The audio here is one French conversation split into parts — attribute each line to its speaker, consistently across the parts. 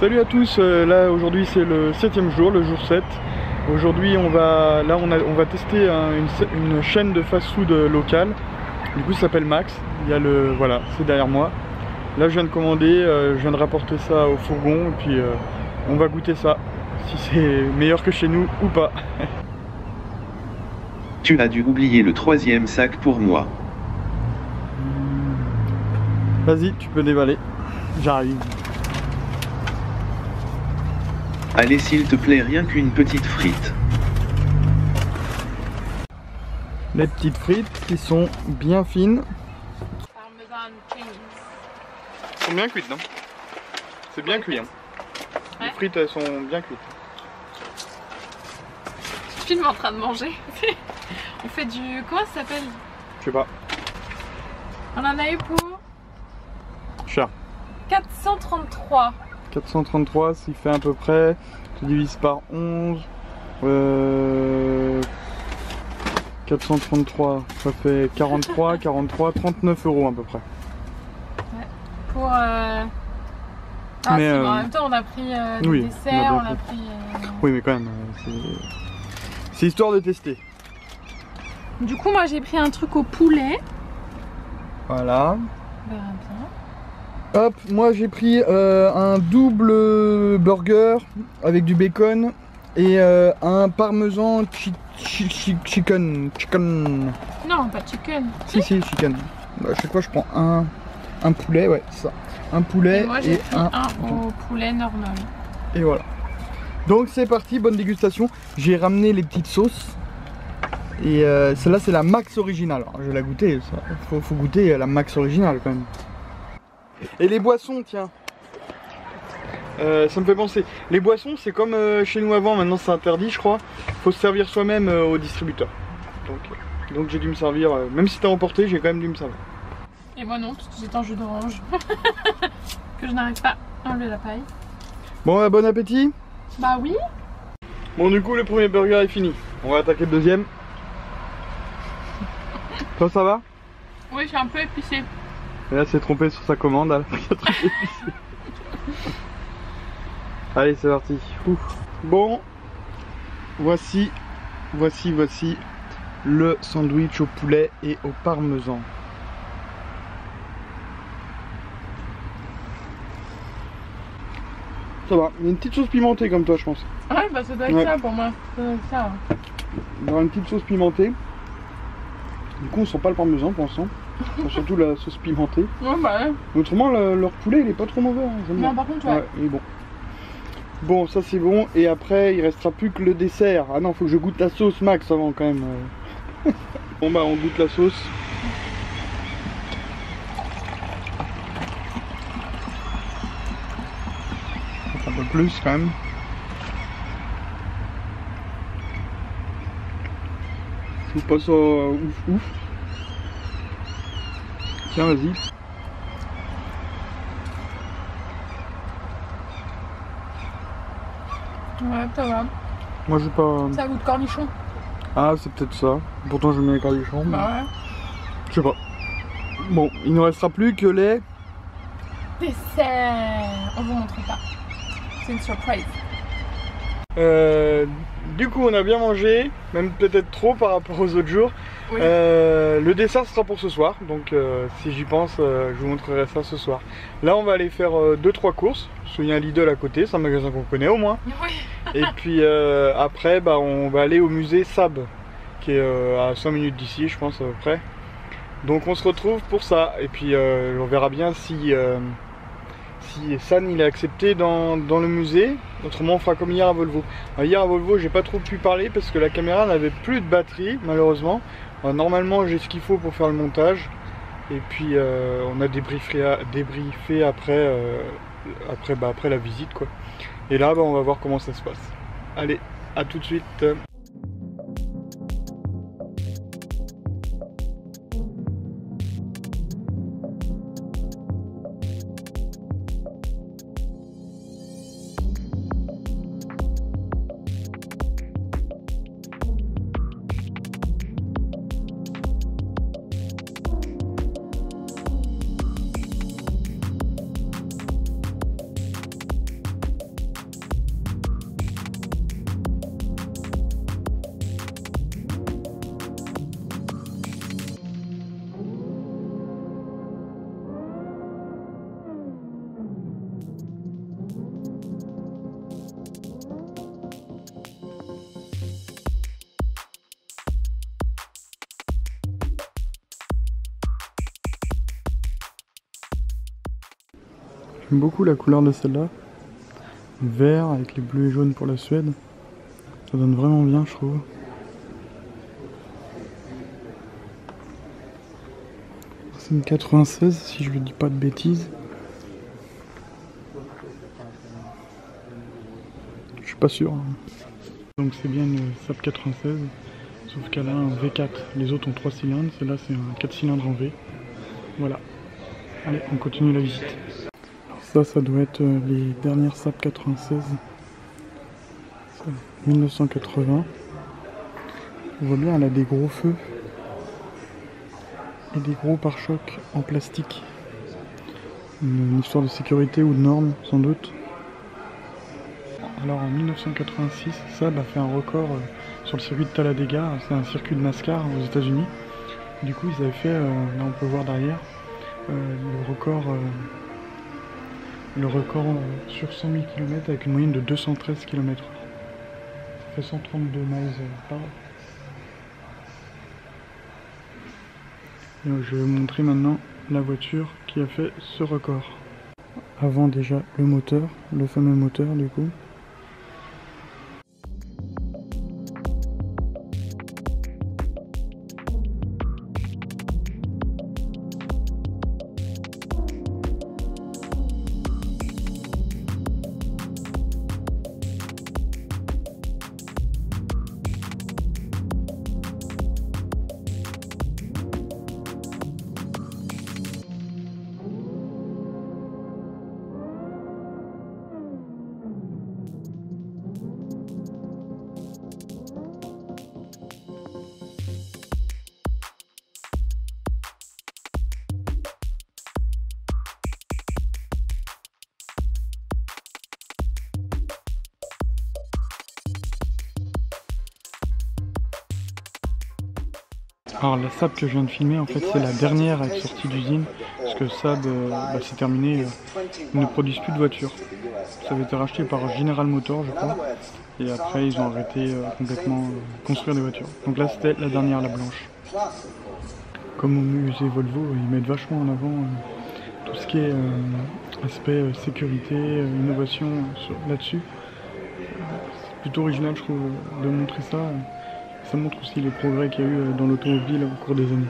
Speaker 1: Salut à tous, là aujourd'hui c'est le 7e jour, le jour 7. Aujourd'hui on va tester une chaîne de fast-food locale. Du coup ça s'appelle Max, il y a voilà, c'est derrière moi. Là je viens de commander, je viens de rapporter ça au fourgon et puis on va goûter ça, si c'est meilleur que chez nous ou pas.
Speaker 2: Tu as dû oublier le 3e sac pour moi.
Speaker 1: Vas-y, tu peux dévaler, j'arrive.
Speaker 2: Allez s'il te plaît, rien qu'une petite frite.
Speaker 1: Les petites frites qui sont bien fines.
Speaker 3: Parmesan cheese.
Speaker 1: Elles sont bien cuites, non? C'est bien cuit, hein.
Speaker 3: Ouais.
Speaker 1: Les frites elles sont bien cuites.
Speaker 3: Je filme en train de manger. On fait du... Comment ça s'appelle?
Speaker 1: Je sais pas.
Speaker 3: On en a eu pour
Speaker 1: Cher.
Speaker 3: 433.
Speaker 1: 433, s'il fait à peu près, tu divises par 11, 433, ça fait 43, 39 euros à peu près.
Speaker 3: Ouais. Pour... Ah
Speaker 1: Mais,
Speaker 3: si, mais en même temps on a pris des
Speaker 1: oui,
Speaker 3: desserts, on a pris...
Speaker 1: Oui mais quand même, c'est histoire de tester.
Speaker 3: Du coup moi j'ai pris un truc au poulet.
Speaker 1: Voilà.
Speaker 3: On verra bien.
Speaker 1: Hop, moi j'ai pris un double burger avec du bacon et un parmesan chicken.
Speaker 3: Non, pas chicken.
Speaker 1: Si, chicken. À chaque fois je prends un poulet, ouais, c'est ça. Un poulet
Speaker 3: Et moi j'ai pris un au poulet normal.
Speaker 1: Et voilà. Donc c'est parti, bonne dégustation. J'ai ramené les petites sauces. Et celle-là c'est la Max originale. Alors, je vais la goûter, faut goûter la Max originale quand même. Et les boissons, tiens, ça me fait penser. Les boissons, c'est comme chez nous avant, maintenant c'est interdit, je crois. Faut se servir soi-même au distributeur. Donc j'ai dû me servir, même si t'as emporté, j'ai quand même dû me servir.
Speaker 3: Et moi non, parce que j'étais en jus d'orange. Que je n'arrive pas à enlever la paille.
Speaker 1: Bon, bon appétit.
Speaker 3: Bah oui.
Speaker 1: Bon, du coup, le premier burger est fini. On va attaquer le deuxième. Toi, ça va?
Speaker 3: Oui, je suis un peu épicée.
Speaker 1: Et là, c'est trompé sur sa commande. Elle a pris un truc épicé. Allez, c'est parti. Ouf. Bon, voici le sandwich au poulet et au parmesan. Ça va, il y a une petite sauce pimentée comme toi, je pense.
Speaker 3: Ouais, bah ça doit être ça pour moi. Ça doit être ça.
Speaker 1: Il y aura une petite sauce pimentée. Du coup, on sent pas le parmesan pour l'instant. Surtout la sauce pimentée.
Speaker 3: Ouais, bah ouais.
Speaker 1: Autrement, leur poulet, il est pas trop mauvais. Hein,
Speaker 3: non, par contre, ouais.
Speaker 1: Il est bon. Bon, ça c'est bon. Et après, il restera plus que le dessert. Ah non, faut que je goûte la sauce Max avant quand même. Bon, bah, on goûte la sauce. Un peu plus quand même. Je trouve pas ça ouf. Tiens, vas-y.
Speaker 3: Ouais, ça va.
Speaker 1: Moi, je pas.
Speaker 3: Ça goûte cornichon.
Speaker 1: Ah, c'est peut-être ça. Pourtant, je mets les cornichons.
Speaker 3: Bah ouais.
Speaker 1: Je sais pas. Bon, il ne restera plus que les
Speaker 3: desserts. On vous montre pas. C'est une surprise.
Speaker 1: Du coup, on a bien mangé, même peut-être trop par rapport aux autres jours.
Speaker 3: Oui.
Speaker 1: Le dessert sera pour ce soir, donc si j'y pense, je vous montrerai ça ce soir. Là, on va aller faire 2-3 courses. Parce qu'il y a un Lidl à côté, c'est un magasin qu'on connaît au moins.
Speaker 3: Oui.
Speaker 1: Et puis après, bah, on va aller au musée Sab, qui est à 5 minutes d'ici, je pense à peu près. Donc on se retrouve pour ça, et puis on verra bien si San il est accepté dans le musée. Autrement on fera comme hier à Volvo. Alors, hier à Volvo j'ai pas trop pu parler parce que la caméra n'avait plus de batterie malheureusement. Alors, normalement j'ai ce qu'il faut pour faire le montage. Et puis on a débriefé après la visite quoi. Et là bah, on va voir comment ça se passe. Allez, à tout de suite. J'aime beaucoup la couleur de celle-là. Vert avec les bleus et jaunes pour la Suède. Ça donne vraiment bien, je trouve. C'est une 96 si je ne dis pas de bêtises. Je suis pas sûr. Donc c'est bien une Saab 96. Sauf qu'elle a un V4. Les autres ont 3 cylindres. Celle-là c'est un 4 cylindres en V. Voilà. Allez, on continue la visite. Alors ça doit être les dernières Saab 96. 1980. On voit bien, elle a des gros feux. Et des gros pare-chocs en plastique. Une histoire de sécurité ou de normes, sans doute. Alors en 1986, Saab a fait un record sur le circuit de Talladega. C'est un circuit de NASCAR aux États-Unis. Du coup, ils avaient fait, là on peut voir derrière, le record sur 100 000 km avec une moyenne de 213 km/h. Ça fait 132 miles par heure. Et je vais vous montrer maintenant la voiture qui a fait ce record. Avant déjà le moteur, le fameux moteur du coup. Alors la Saab que je viens de filmer, en fait c'est la dernière à être sortie d'usine, parce que Saab, c'est terminé, ils ne produisent plus de voitures. Ça avait été racheté par General Motors je crois, et après ils ont arrêté complètement de construire des voitures. Donc là c'était la dernière, la blanche. Comme au musée Volvo, ils mettent vachement en avant tout ce qui est aspect sécurité, innovation là-dessus. C'est plutôt original je trouve de montrer ça. Ça montre aussi les progrès qu'il y a eu dans l'automobile au cours des années.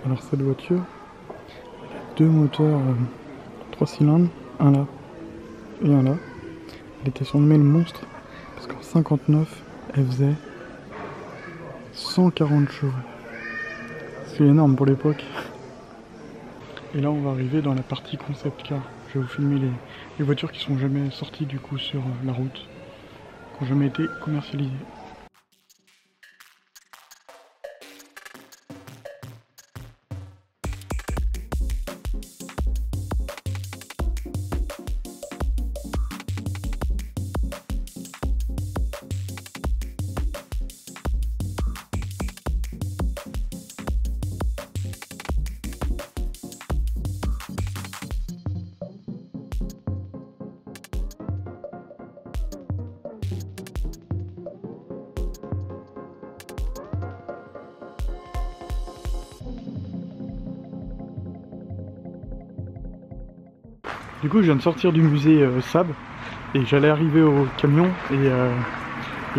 Speaker 1: Alors cette voiture, elle a deux moteurs 3 cylindres, un là et un là. Elle était surnommée le monstre parce qu'en 59, elle faisait 140 chevaux. C'est énorme pour l'époque. Et là on va arriver dans la partie concept car. Je vais vous filmer les voitures qui sont jamais sorties du coup sur la route, qui n'ont jamais été commercialisées. Du coup je viens de sortir du musée Saab et j'allais arriver au camion et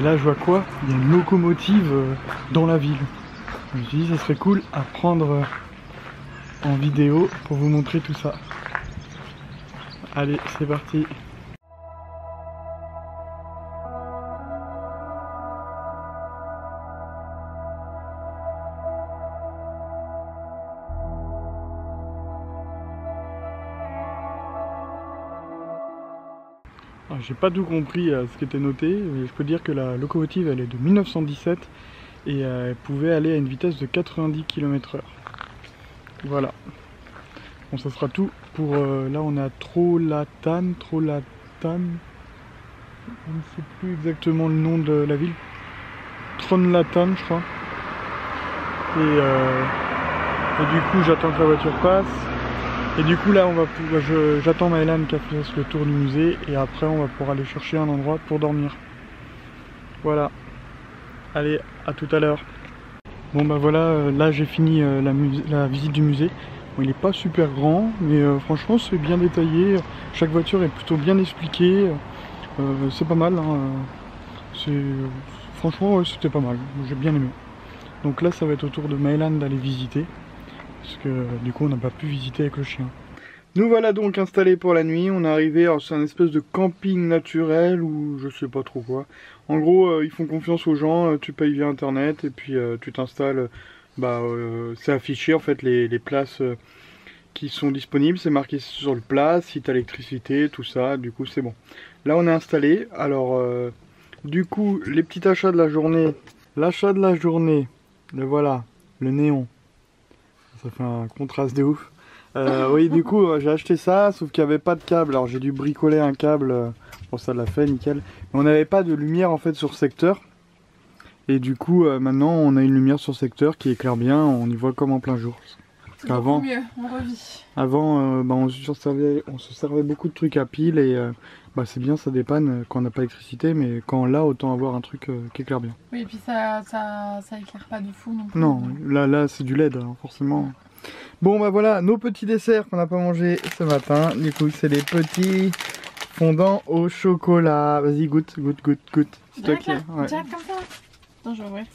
Speaker 1: là je vois quoi? Il y a une locomotive dans la ville. Je me suis dit ça serait cool à prendre en vidéo pour vous montrer tout ça. Allez c'est parti. J'ai pas tout compris à ce qui était noté, mais je peux dire que la locomotive elle est de 1917 et elle pouvait aller à une vitesse de 90 km/h. Voilà. Bon, ça sera tout pour... là on est à Trollhättan. Je ne sais plus exactement le nom de la ville. Trollhättan je crois. Et du coup j'attends que la voiture passe. Et du coup là j'attends Maëlan qui fasse le tour du musée et après on va pouvoir aller chercher un endroit pour dormir. Voilà. Allez, à tout à l'heure. Bon bah voilà, là j'ai fini la visite du musée. Bon, il est pas super grand, mais franchement c'est bien détaillé. Chaque voiture est plutôt bien expliquée. C'est pas mal. Hein. Franchement ouais, c'était pas mal. J'ai bien aimé. Donc là ça va être au tour de Maëlan d'aller visiter. Parce que du coup on n'a pas pu visiter avec le chien. Nous voilà donc installés pour la nuit. On est arrivé, c'est un espèce de camping naturel ou je sais pas trop quoi. En gros ils font confiance aux gens, tu payes via internet et puis tu t'installes. C'est affiché en fait les places qui sont disponibles, c'est marqué sur le plat, si t'as l'électricité, tout ça, du coup c'est bon. Là on est installé, alors du coup les petits achats de la journée, l'achat de la journée, le voilà, le néon. Ça fait un contraste de ouf. Oui, du coup, j'ai acheté ça, sauf qu'il n'y avait pas de câble. Alors j'ai dû bricoler un câble. Bon, ça l'a fait, nickel. Mais on n'avait pas de lumière en fait sur secteur. Et du coup, maintenant, on a une lumière sur secteur qui éclaire bien. On y voit comme en plein jour. Parce qu'avant,
Speaker 3: mieux, on revit.
Speaker 1: Avant, on se servait beaucoup de trucs à pile et c'est bien, ça dépanne quand on n'a pas d'électricité, mais quand on l'a, autant avoir un truc qui éclaire bien.
Speaker 3: Oui, et puis ça éclaire pas de fou non plus.
Speaker 1: Non, là c'est du LED, alors forcément. Bon bah voilà, nos petits desserts qu'on n'a pas mangé ce matin. Du coup, c'est les petits fondants au chocolat. Vas-y, goûte. C'est toi qui... Ouais.
Speaker 3: Direct comme ça. Attends, je vais ouvrir.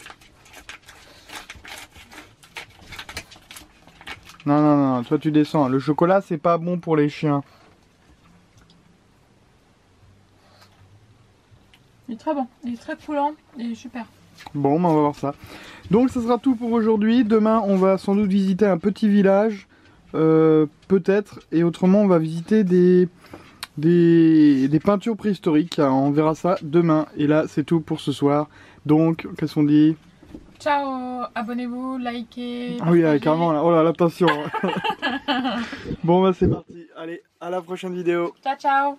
Speaker 1: Non, toi tu descends. Le chocolat, c'est pas bon pour les chiens.
Speaker 3: Il est très bon, il est très coulant, il est super.
Speaker 1: Bon, on va voir ça. Donc ça sera tout pour aujourd'hui. Demain, on va sans doute visiter un petit village. Peut-être. Et autrement, on va visiter des peintures préhistoriques. On verra ça demain. Et là, c'est tout pour ce soir. Donc, qu'est-ce qu'on dit?
Speaker 3: Ciao, abonnez-vous, likez.
Speaker 1: Ah oui, carrément là. Oh là, attention. Bon, bah c'est parti. Allez, à la prochaine vidéo.
Speaker 3: Ciao.